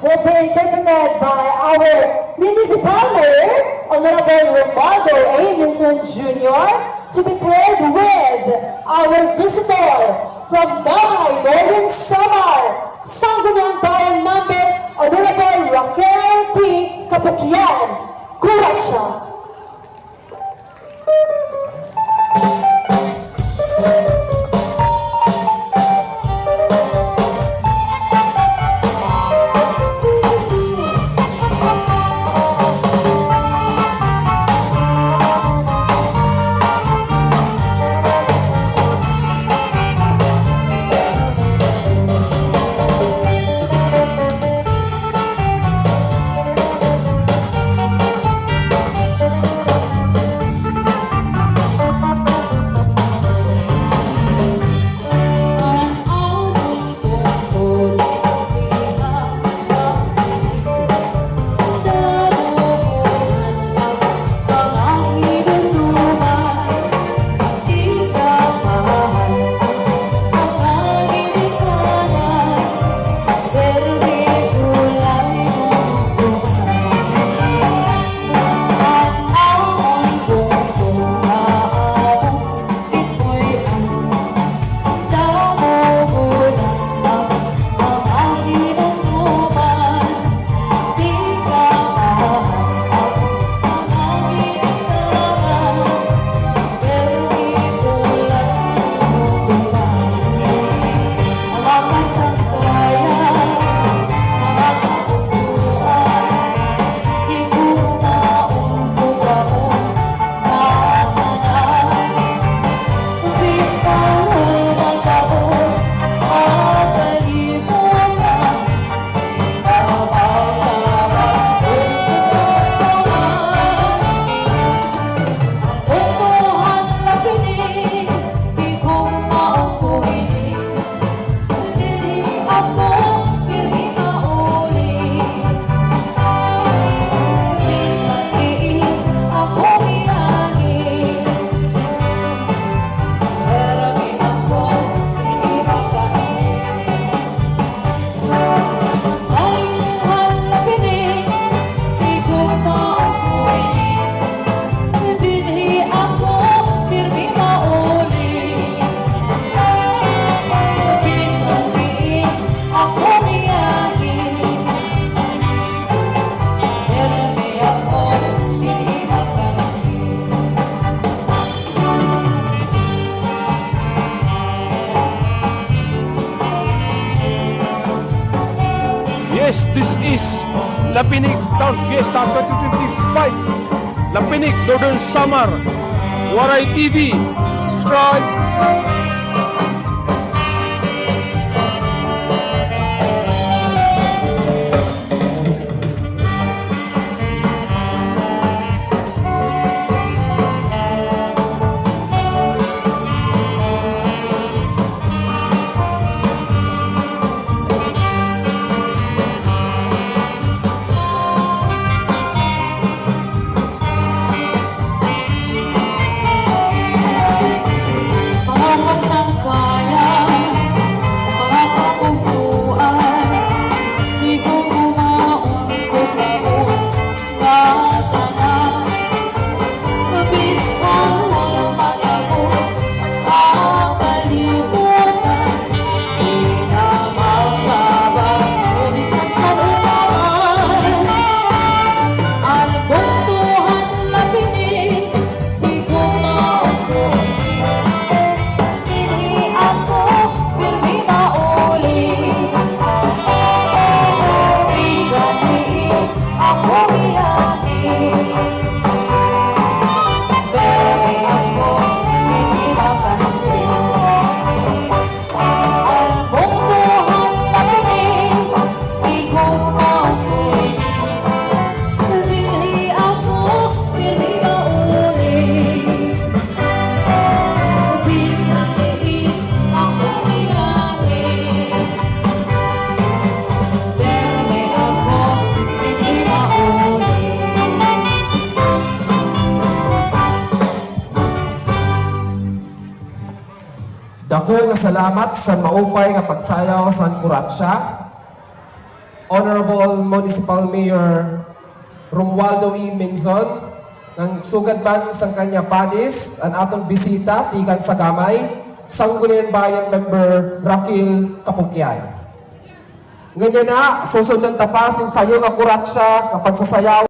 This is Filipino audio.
will be interpreted by our municipal mayor, Honorable Romualdo A. Minson Jr., to be paired with our visitor from Gamay, Northern Samar, Sangguniang Bayan Number, Honorable Raquel T. Kapukyan, KURATSA. Yes, this is Lapinig Town Fiesta 2025. Lapinig, Northern Samar, Waray TV. Subscribe. Dako nga salamat sa maupay nga pagsayaw sa KURATSA. Honorable Municipal Mayor Romualdo E. Menzon, ng sugad man sang kanya panis, ang atong bisita, tikan sa gamay, Sangguniang Bayan Member Rakil Kapukyan. Ganyan na, susunod na tapas yung sayo nga kuratsa kapag sasayaw